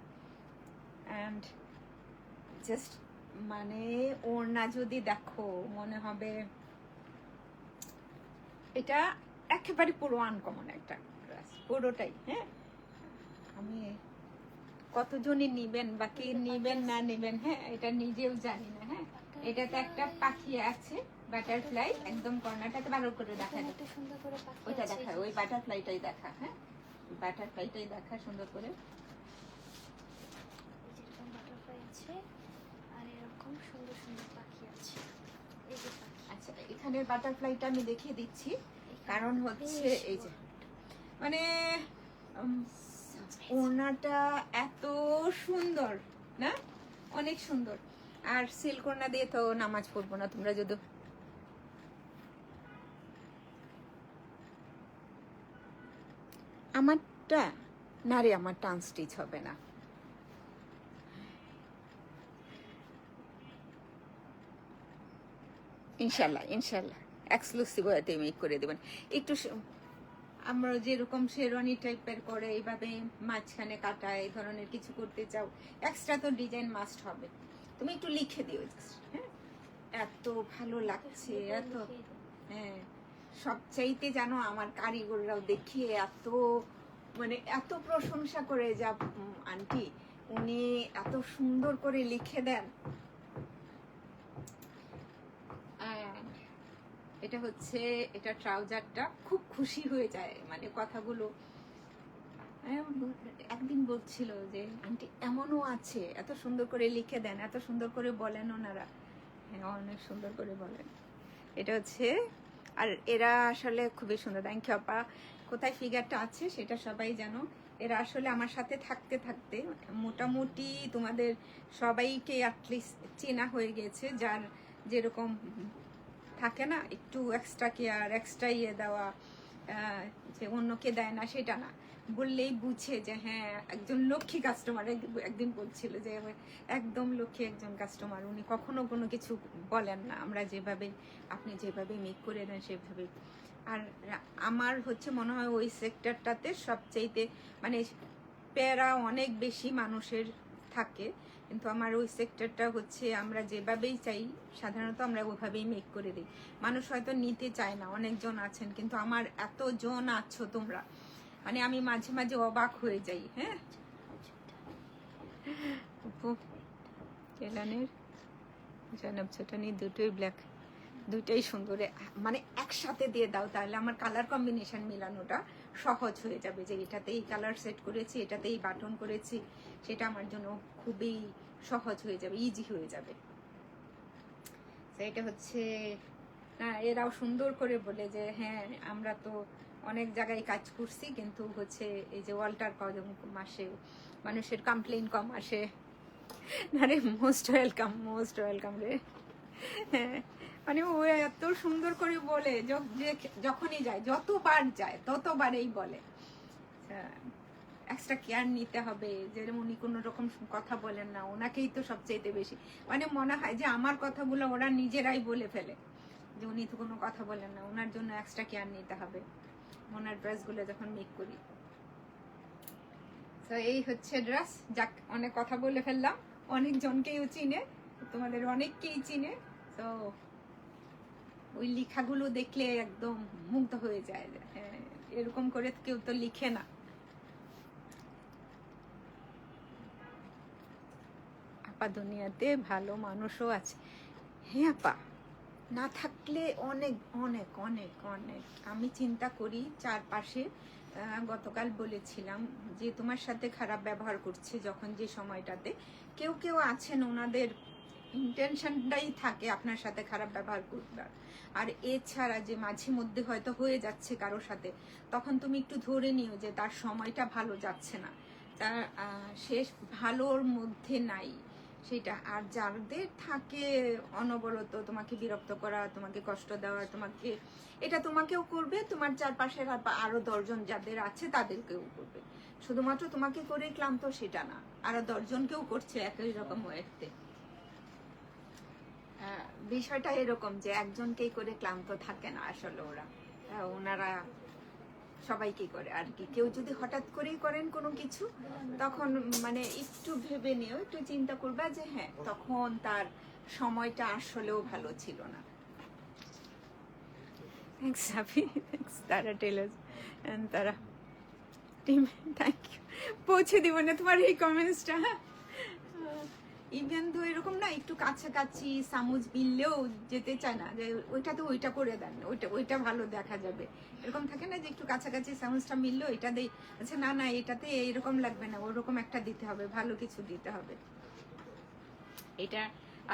অ্যান্ড জাস্ট মানে ওড়না যদি দেখো মনে হবে এটা একেবারে পুরো আনকমন একটা ড্রেস, পুরোটাই। হ্যাঁ, আমি কতজনই নিবেন বা কি নিবেন না নিবেন, হ্যাঁ এটা নিজেও জানি না। হ্যাঁ, এটাতে একটা পাখি আছে, বাটারফ্লাই, একদম কর্নারটাকে ভালো করে দেখা যায়, ওইটা দেখা, ওই বাটারফ্লাইটাই দেখা। হ্যাঁ, বাটারফ্লাইটাই দেখা সুন্দর করে। আচ্ছা, এখানের বাটারফ্লাইটা আমি দেখিয়ে দিচ্ছি, কারণ হচ্ছে এই যে মানে ওড়নাটা এত সুন্দর না, অনেক সুন্দর। আর সিল্ক ওড়না দিয়ে তো নামাজ পড়বো না, তোমরা যদি আমারটা না রে, আমার টান স্টিচ হবে না। ইনশাল্লাহ ইনশাল্লাহ এক্সক্লুসিভ ওয়েতে মেক করে দেবেন। একটু আমরা যেরকম শেরওয়ানি টাইপের করে এইভাবে মাঝখানে কাটা এই ধরনের কিছু করতে চাও, এক্সট্রা তো ডিজাইন মাস্ট হবে। তুমি একটু লিখে দিও জাস্ট, হ্যাঁ। এত ভালো লাগছে, এত, হ্যাঁ। সবচাইতে জানো আমার কারিগররাও দেখিয়ে এত মানে এত প্রশংসা করে যা আন্টি উনি এত সুন্দর করে লিখে দেন। এটা হচ্ছে, এটা ট্রাউজারটা খুব খুশি হয়ে যায় মানে কথাগুলো। একদিন বলছিল যে আন্টি এমনও আছে, এত সুন্দর করে লিখে দেন, এত সুন্দর করে বলেন ওনারা। হ্যাঁ, অনেক সুন্দর করে বলেন। এটা হচ্ছে, আর এরা আসলে খুবই সুন্দর। থ্যাংক ইউ আপা। কোথায় ফিগারটা আছে সেটা সবাই জানো। এরা আসলে আমার সাথে থাকতে থাকতে মোটামুটি তোমাদের সবাইকে অ্যাটলিস্ট চেনা হয়ে গেছে। যার যেরকম থাকে না একটু এক্সট্রা কেয়ার, এক্সট্রা ইয়ে দেওয়া, যে অন্যকে দেয় না সেটা না, বললেই বুঝে যে হ্যাঁ একজন লক্ষ্মী কাস্টমার। একদিন বলছিল যে একদম লক্ষ্মী একজন কাস্টমার, উনি কখনো কোনো কিছু বলেন না, আমরা যেভাবে আপনি যেভাবে মেক করে দেন সেভাবে। আর আমার হচ্ছে মনে হয় ওই সেক্টরটাতে সবচাইতে মানে প্যারা অনেক বেশি মানুষের থাকে, কিন্তু আমার ওই সেক্টরটা হচ্ছে আমরা যেভাবেই চাই সাধারণত আমরা ওইভাবেই মেক করে দিই। মানুষ হয়তো নিতে চায় না, অনেকজন আছেন, কিন্তু আমার এতজন আছো তোমরা, মানে আমি মাঝে মাঝে অবাক হয়ে যাই। হ্যাঁ, টেলানের জানাব ছোটানি দুটোই ব্ল্যাক, দুইটাই সুন্দর, মানে একসাথে দিয়ে দাও তাহলে আমার কালার কম্বিনেশন মেলানোটা সহজ হয়ে যাবে। যে এটাতেই কালার সেট করেছি, এটাতেই বাটন করেছি, সেটা আমার জন্য খুবই সহজ হয়ে যাবে, ইজি হয়ে যাবে। এটা হচ্ছে না, এরাও সুন্দর করে বলে যে হ্যাঁ আমরা তো অনেক জায়গায় কাজ করছি, কিন্তু হচ্ছে এই যে ওয়ালটার মাসে মানুষের কমপ্লেন কম আসে। না রে, মোস্ট ওয়েলকাম রে। হ্যাঁ, মানে ও এত সুন্দর করে বলে, যখনই যায়, যতবার যায় ততবারই বলে এক্সট্রা কেয়ার নিতে হবে। যেরকম উনি কোনো রকম কথা বলেন না, ওনাকেই তো সবচেয়ে বেশি, মানে মনে হয় যে আমার কথাগুলো ওরা নিজেরাই বলে ফেলে যে উনি তো কোনো কথা বলেন না, ওনার জন্য এক্সট্রা কেয়ার নিতে হবে ওনার ড্রেসগুলো যখন মেক করি। তো এই হচ্ছে ড্রেস। যাক, অনেক কথা বলে ফেললাম, অনেকজনকেও চিনে, তোমাদের অনেককেই চিনে। তো ওই লেখাগুলো দেখলে একদম মুগ্ধ হয়ে যায়, হ্যাঁ এরকম করে কেউ তো লিখে না। আপা দুনিয়াতে ভালো মানুষও আছে। হ্যাঁ আপা, না থাকলে অনেক অনেক অনেক অনেক আমি চিন্তা করি চারপাশে। গতকাল বলেছিলাম যে তোমার সাথে খারাপ ব্যবহার করছে যখন, যে সময়টাতে কেউ কেউ আছেন ওনাদের ইন্টেনশনটাই থাকে আপনার সাথে খারাপ ব্যবহার করবার, আর এছাড়া যে মাঝে মধ্যে হয়তো হয়ে যাচ্ছে কারোর সাথে, তখন তুমি একটু ধরে নিও যে তার সময়টা ভালো যাচ্ছে না, তার শেষ ভালোর মধ্যে নাই সেটা। আর যাদের থাকে অনবরত তোমাকে বিরক্ত করা, তোমাকে কষ্ট দেওয়া, তোমাকে এটা তোমাকেও করবে, তোমার চারপাশের আরো 10 জন যাদের আছে তাদেরকেও করবে। শুধুমাত্র তোমাকে করে ক্লান্ত সেটা না, আরো 10 জনকেও করছে একই রকম ওয়েতে। বিষয়টা এরকম যে একজনকেই করে ক্লান্ত থাকে না আসলে ওরা, ওনারা সবাইকে করে আর কি। কেউ যদি হঠাৎ করেই করেন কোনো কিছু, তখন মানে একটু ভেবে নিও, একটু চিন্তা করবা যে হ্যাঁ তখন তার সময়টা আসলেও ভালো ছিল না। থ্যাংকস হাফি, থ্যাংকস তারা টেলার্স এন্ড তারা টিম, থ্যাংক ইউ। পৌঁছে দিব না তোমার এই কমেন্টসটা। ইভেন তো এরকম না, একটু কাছাকাছি চামচ বিললেও যেতে চায় না যে ওইটা তো ওইটা করে দেন, ওইটা ভালো দেখা যাবে, এরকম থাকে না যে একটু কাছাকাছি চামচটা মিললো এটা দেই, আচ্ছা না না এটাতে এরকম লাগবে না, ওরকম একটা দিতে হবে, ভালো কিছু দিতে হবে। এটা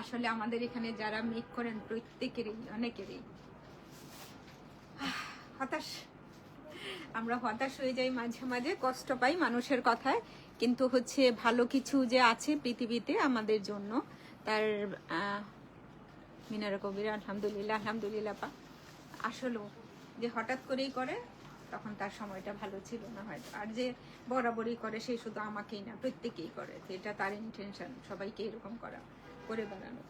আসলে আমাদের এখানে যারা মেক করেন প্রত্যেকেরই, অনেকেরই হতাশ, আমরা হতাশ হয়ে যাই মাঝে মাঝে, কষ্ট পাই মানুষের কথায়, কিন্তু হচ্ছে ভালো কিছু যে আছে পৃথিবীতে আমাদের জন্য, তার মিনারা কবির আলহামদুলিল্লাহ, আলহামদুলিল্লাহ পা আসলেও যে হঠাৎ করেই করে তখন তার সময়টা ভালো ছিল না হয়তো। আর যে বরাবরই করে সে শুধু আমাকেই না প্রত্যেকেই করে, তো এটা তার ইন্টেনশন সবাইকে এরকম করে বেড়ানো।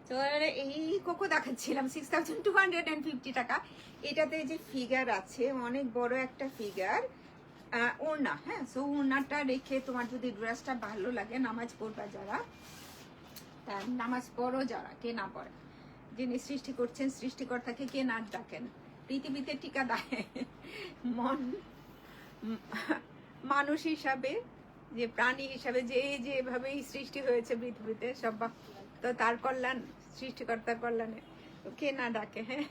তো এই কোকো দেখাচ্ছিলাম 6250 টাকা। এটাতে যে ফিগার আছে, অনেক বড় একটা ফিগার, ওড়না, হ্যাঁ। সো ওড়নাটা রেখে তোমার যদি ড্রেসটা ভালো লাগে, নামাজ পড়বা যারা, নামাজ পড়ো যারা, কে না পড়ে, যিনি সৃষ্টি করছেন সৃষ্টিকর্তাকে কে না ডাকেন, পৃথিবীতে টিকা দেয় মন মানুষ হিসাবে, যে প্রাণী হিসাবে যেভাবেই সৃষ্টি হয়েছে পৃথিবীতে সব, তো তার কল্যাণ, সৃষ্টিকর্তার কল্যাণে কে না ডাকে, হ্যাঁ।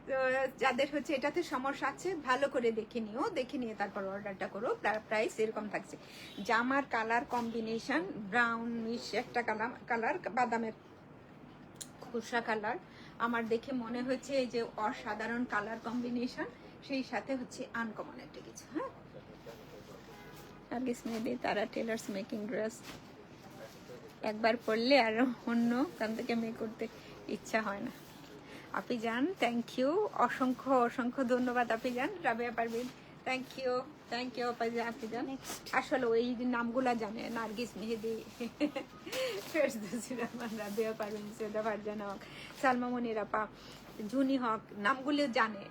তো যাদের হচ্ছে এটাতে সমস্যা আছে, ভালো করে দেখে নিও, দেখে নিয়ে তারপর অর্ডারটা করো। প্রাইস এরকম থাকছে। জামার কালার কম্বিনেশন ব্রাউনিশ একটা কালার, বাদামের খোসা কালার, আমার দেখে মনে হচ্ছে যে অসাধারণ কালার কম্বিনেশন, সেই সাথে হচ্ছে আনকমন একটা কিছু, হ্যাঁ। নার্গিস মেহেদি, তারা টেলার্স মেকিং ড্রেস, একবার পরলে আর অন্য কান থেকে মেক করতে ইচ্ছা হয় না। আপি জান, থ্যাংক ইউ, অসংখ্য অসংখ্য ধন্যবাদ আপি জান। রাবেয়া পারভিন, থ্যাংক ইউ আপি জান। আসলে ওই নামগুলা জানে, নার্গিস মেহেদি, ফেরদৌসী রহমান, রাবেয়া পারভিন, সৈয়দা ফারজানা হক, সালমা মনির আপা, জুনি হক, নামগুলো জানে।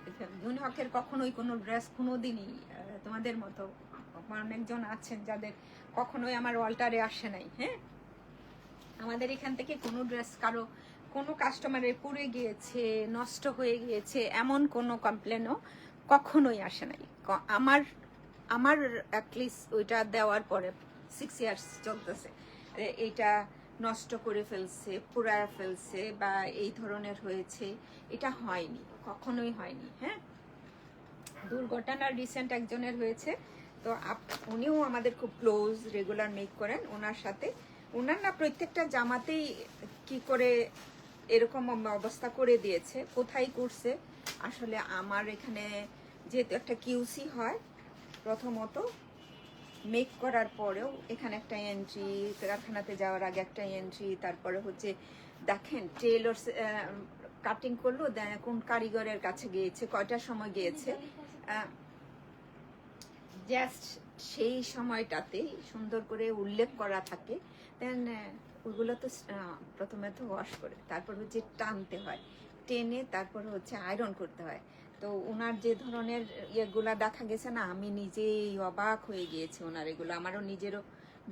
জুনি হকের কখনোই কোনো ড্রেস কোনোদিনই তোমাদের মতো অনেকজন আছেন যাদের কখনোই আমার অল্টারে আসে নাই, হ্যাঁ। আমাদের এখান থেকে কোনো ড্রেস কারো কোনো কাস্টমারের পুড়ে গিয়েছে, নষ্ট হয়ে গিয়েছে, এমন কোনো কমপ্লেনও কখনোই আসে নাই। আমার অ্যাটলিস্ট ওইটা দেওয়ার পরে 6 ইয়ার্স চলতেছে, এইটা নষ্ট করে ফেলছে, পুড়ায় ফেলছে বা এই ধরনের হয়েছে, এটা হয়নি, কখনোই হয়নি, হ্যাঁ। দুর্ঘটনা রিসেন্ট একজনের হয়েছে, তো উনিও আমাদের খুব ক্লোজ, রেগুলার মেক করেন। ওনার সাথে, ওনার না প্রত্যেকটা জামাতেই কি করে এরকম অবস্থা করে দিয়েছে, কোথায় করছে আসলে। আমার এখানে যেহেতু একটা কিউসি হয়, প্রথমত মেক করার পরেও এখানে একটা এন্ট্রি, কারখানাতে যাওয়ার আগে একটা এন্ট্রি, তারপরে হচ্ছে দেখেন টেলর কাটিং করলো, কোন কারিগরের কাছে গিয়েছে, কয়টার সময় গিয়েছে, জাস্ট সেই সময়টাতে সুন্দর করে উল্লেখ করা থাকে। দেন ওইগুলো তো প্রথমে তো ওয়াশ করে, তারপর হচ্ছে টানতে হয়, টেনে তারপর হচ্ছে আয়রন করতে হয়। তো ওনার যে ধরনের ইয়েগুলা দেখা গেছে না, আমি নিজেই অবাক হয়ে গিয়েছি ওনার এগুলো। আমারও নিজেরও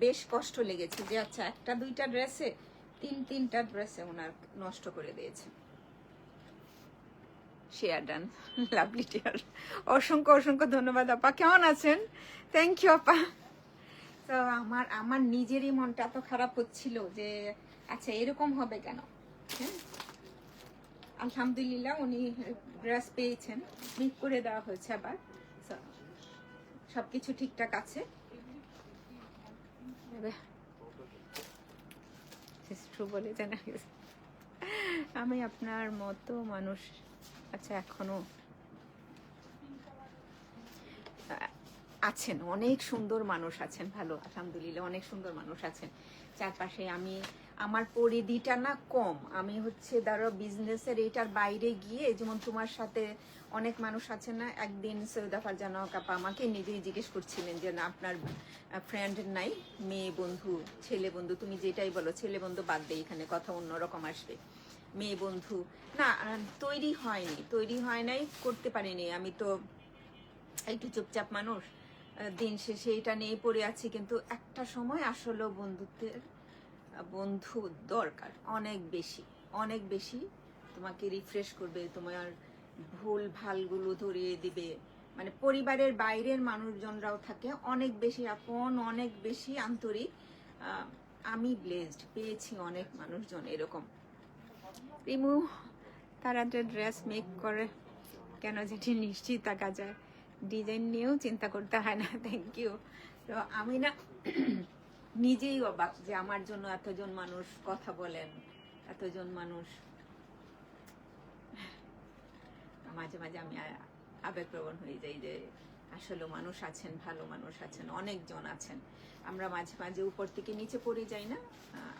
বেশ কষ্ট লেগেছে যে আচ্ছা, একটা দুইটা ড্রেসে তিনটা ড্রেসে ওনার নষ্ট করে দিয়েছে। শেয়ার ডান, লাভলি টিয়ার, অসংখ্য অসংখ্য ধন্যবাদ আপা। কেমন আছেন? থ্যাংক ইউ আপা। তো আমার নিজেরই মনটা এত খারাপ হচ্ছিল যে আচ্ছা এরকম হবে কেন, হ্যাঁ। আলহামদুলিল্লাহ উনি ড্রেস পেয়েছেন, মেক করে দেওয়া হয়েছে, আবার সবকিছু ঠিকঠাক আছে। বলে জানা গেছে আমি আপনার মতো মানুষ, আচ্ছা এখনো আছেন, অনেক সুন্দর মানুষ আছেন, ভালো আলহামদুলিল্লাহ অনেক সুন্দর মানুষ আছেন চারপাশে। আমার পরিধিটা না কম, আমি হচ্ছে ধরো বিজনেসের এইটার বাইরে গিয়ে, যেমন তোমার সাথে অনেক মানুষ আছে না। একদিন সৈয়দা ফারজানা কাপা আমাকে নিজেই জিজ্ঞেস করছিলেন যে না আপনার ফ্রেন্ড নাই, মেয়ে বন্ধু, ছেলে বন্ধু, তুমি যেটাই বলো, ছেলে বন্ধু বাদ দিয়ে এখানে কথা অন্যরকম আসবে, মেয়ে বন্ধু না, তৈরি হয় নাই, করতে পারিনি। আমি তো একটু চুপচাপ মানুষ, দিন শেষে এটা নিয়ে পড়ে আছি। কিন্তু একটা সময় আসলে বন্ধু দরকার, অনেক বেশি তোমাকে রিফ্রেশ করবে, তোমার ভুল ভালগুলো ধরিয়ে দিবে। মানে পরিবারের বাইরের মানুষজনরাও থাকে, অনেক বেশি আপন, অনেক বেশি আন্তরিক। আমি ব্লেসড, পেয়েছি অনেক মানুষজন এরকম। রিমু, তারা যে ড্রেস মেক করে কেন যেটি নিশ্চিত থাকা যায়, ডিজাইন নিয়েও চিন্তা করতে হয় না। Thank you. তো আমি না নিজেই অবাক যে আমার জন্য এতজন মানুষ কথা বলেন, এতজন মানুষ। মাঝে মাঝে আমি আবেগপ্রবণ হয়ে যাই যে আসলে মানুষ আছেন, ভালো মানুষ আছেন, অনেকজন আছেন। আমরা মাঝে মাঝে উপর থেকে নিচে পড়ে যাই না,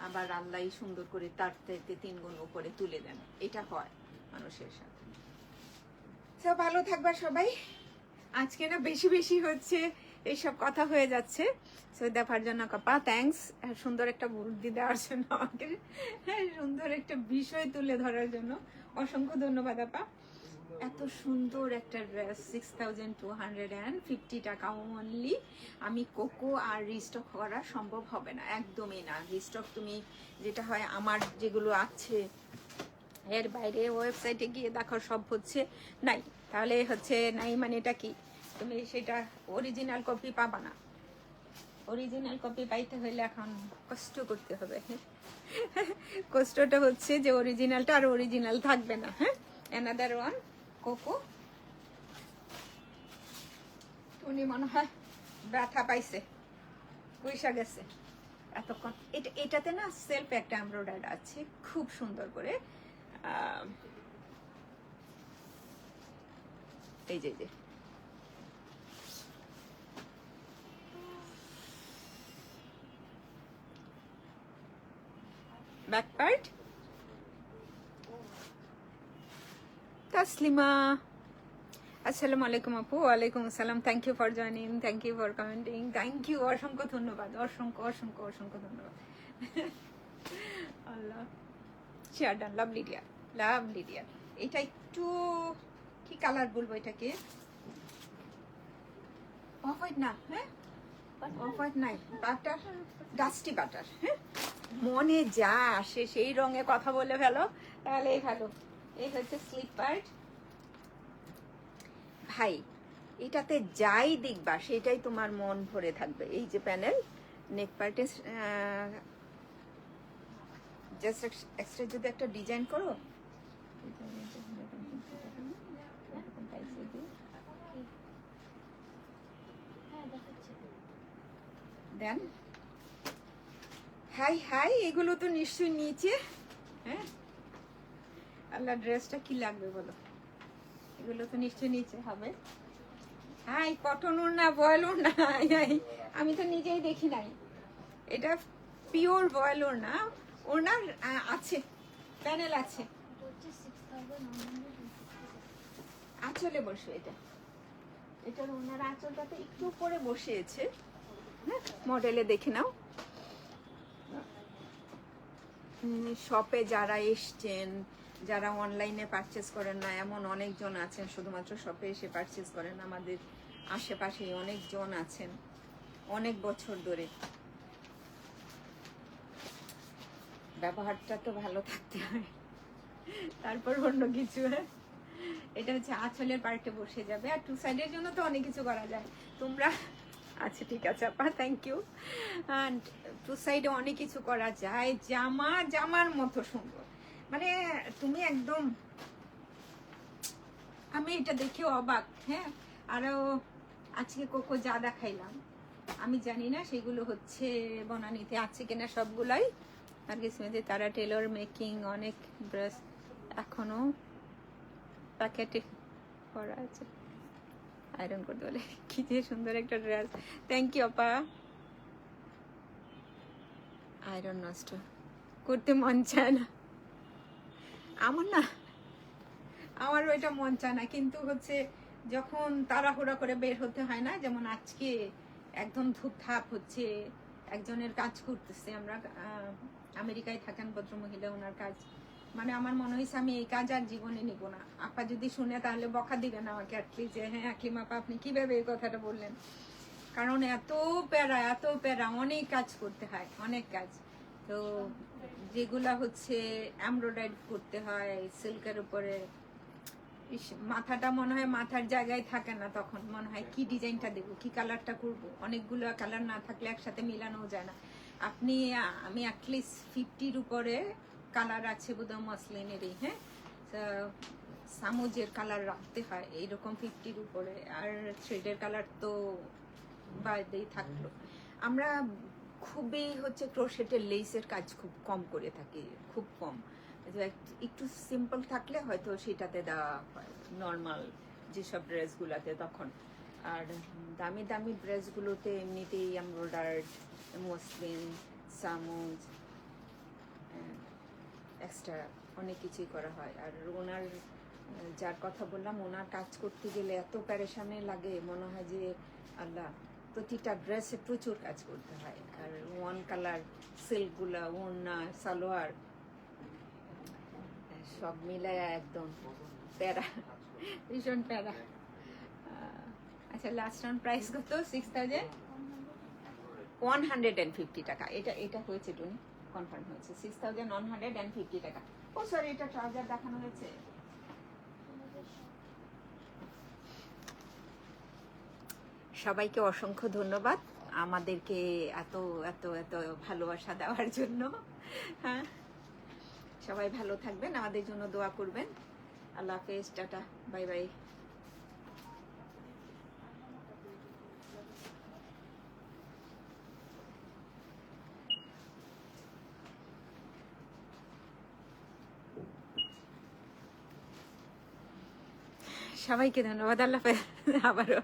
আবার আল্লাহ সুন্দর করে তার থেকে 3 গুণ উপরে তুলে দেন, এটা হয় মানুষের সাথে। তো ভালো থাকবা সবাই, আজকে না বেশি বেশি হচ্ছে, এইসব কথা হয়ে যাচ্ছে। সৈয়দা ফারজানা কাপা, থ্যাঙ্কস সুন্দর একটা বুদ্ধি দেওয়ার জন্য, আমাকে হ্যাঁ সুন্দর একটা বিষয় তুলে ধরার জন্য অসংখ্য ধন্যবাদ আপা। এত সুন্দর একটা ড্রেস, 6250 টাকা অনলি। আমি কোকো আর রিস্টক করা সম্ভব হবে না, একদমই না। রিস্টক তুমি যেটা হয়, আমার যেগুলো আছে এর বাইরে ওয়েবসাইটে গিয়ে দেখো সব হচ্ছে নাই। তাহলে হচ্ছে নাই মানে এটা কি, তুমি সেটা অরিজিনাল কপি পাবা না। অরিজিনাল কপি পাইতে হলে এখন কষ্ট করতে হবে। কষ্টটা হচ্ছে যে অরিজিনালটা আর অরিজিনাল থাকবে না। হ্যাঁ, অ্যানাদার ওয়ান কোকো। উনি মনে হয় ব্যথা পাইছে, পয়সা গেছে এতক্ষণ। এটাতে না সেলফ একটা এমব্রয়ডারি আছে খুব সুন্দর করে। এই যে ব্যাক পার্ট। তাসলিমা, আসসালামু আলাইকুম আপু। ওয়ালাইকুম আসসালাম, thank you for joining, thank you for commenting, thank you, অসংখ্য ধন্যবাদ, অসংখ্য অসংখ্য অসংখ্য ধন্যবাদ। আল্লাহ, share done, lovely dear, lovely dear. এটা একটু কি কালার বলবো এটাকে, অফ হোয়াইট না, হ্যাঁ অফ হোয়াইট নাই, বাটার, ডাস্টি বাটার। হ্যাঁ, মনে যা আসে সেই রঙে কথা বলে ফেলো, তাহলেই ভালো। এই হচ্ছে স্লিপ পার্ট। ভাই এটাতে যাই দেখবা সেটাই তোমার মন ভরে থাকবে। এই যে প্যানেল, নেক পার্টে জাস্ট এক্সট্রা যদি একটা ডিজাইন করো, দেন হাই হাই, এগুলো তো নিশ্চয়ই নিচে। হ্যাঁ, আল্লাহ ড্রেসটা কি লাগবে বলো, এগুলো তো নিশ্চয়ই নিচে হবে। হাই, কটন ওড়না, বয়েল ওড়না, আমি তো নিজেই দেখি নাই। এটা পিওর বয়েল ওড়না, ওড়নার আছে, প্যানেল আছে। আঁচলে বসে, এটার ওনার আঁচলটাতে একটু উপরে বসিয়েছে। হ্যাঁ, মডেলে দেখে নাও। শপে যারা এসছেন, যারা অনলাইনে পারচেস করেন না, এমন অনেকজন আছেন শুধুমাত্র শপে এসে পারচেস করেন। আমাদের আশেপাশে অনেকজন আছেন অনেক বছর ধরে। ব্যবহারটা তো ভালো থাকতে হয়, তারপর অন্য কিছু। এটা হচ্ছে আঁচলের পার্টে বসে যাবে, আর টু সাইডের জন্য তো অনেক কিছু করা যায়। তোমরা আচ্ছা ঠিক আছে আপা, থ্যাংক ইউ। টু সাইডে অনেক কিছু করা যায়, জামার মতো সুন্দর। মানে তুমি একদম, আমি এটা দেখেও অবাক। হ্যাঁ, আরো আজকে কোকো যা দেখাইলাম, আমি জানি না সেগুলো হচ্ছে বনানীতে আছে কিনা সবগুলাই। আর কিছু তারা টেলর মেকিং, অনেক ড্রেস এখনো প্যাকেটে করা আছে, আয়রন করতে বলে। কি যে সুন্দর একটা ড্রেস, থ্যাংক ইউ আপা। আয়রন নষ্ট করতে মন চায় না আমার ওইটা মন চায় না, কিন্তু হচ্ছে যখন তাড়াহুড়া করে বের হতে হয় না, যেমন আজকে একদম ধূপধাপ হচ্ছে, একজনের কাজ করতেছে। আমরা আমেরিকায় থাকেন ভদ্রমহিলা, ওনার কাজ, মানে আমার মনে হয়েছে আমি এই কাজ আর জীবনে নিব না। আপা যদি শুনে তাহলে বকা দিবেন আমাকে অ্যাটলিস্ট, যে হ্যাঁ আকলিম আপা আপনি কিভাবে এই কথাটা বললেন। কারণ এত প্যারা, অনেক কাজ করতে হয়, অনেক কাজ। তো যেগুলা হচ্ছে এমব্রয়ডারি করতে হয় সিল্কের উপরে, মাথাটা মনে হয় মাথার জায়গায় থাকে না, তখন মনে হয় কি ডিজাইনটা দেবো, কি কালারটা করবো। অনেকগুলো কালার না থাকলে একসাথে মিলানো যায় না। আমি অ্যাটলিস্ট 50-র উপরে কালার আছে বোধহয় মসলিনেরই। হ্যাঁ, সামুজের কালার রাখতে হয় এইরকম 50-র উপরে, আর থ্রেডের কালার তো বাইরেই থাকলো। আমরা খুবই হচ্ছে ক্রোশেটের লেসের কাজ খুব কম করে থাকি, খুব কম। একটু সিম্পল থাকলে হয়তো সেটাতে দেওয়া হয় নর্মাল যেসব ড্রেসগুলোতে তখন। আর দামি দামি ড্রেসগুলোতে এমনিতেই এমব্রয়ডার্ড, মসলিন, সামুজ, এক্সট্রা অনেক কিছুই করা হয়। আর ওনার যার কথা বললাম, ওনার কাজ করতে গেলে এত প্যারেশানে লাগে, মনে হয় যে আল্লাহ, প্রতিটা ড্রেসে প্রচুর কাজ করতে হয়। আর ওয়ান কালার সিল্কগুলা, ওড়না, সালোয়ার সব মিলায় একদম প্যারা, ভীষণ প্যারা। আচ্ছা, লাস্ট রাউন্ড প্রাইস কত? 6,150 টাকা। এটা হয়েছে টুনি, কনফার্ম হয়েছে 6,150 টাকা। ও সরি, এটা ট্রাউজার দেখানো হয়েছে। সবাইকে অসংখ্য ধন্যবাদ আমাদেরকে এত এত এত ভালোবাসা দেওয়ার জন্য। হ্যাঁ, সবাই ভালো থাকবেন, আমাদের জন্য দোয়া করবেন। আল্লাহ হাফেজ, টাটা, বাই বাই। সবাইকে ধন্যবাদ, আল্লাহ হাফেজ। আবারও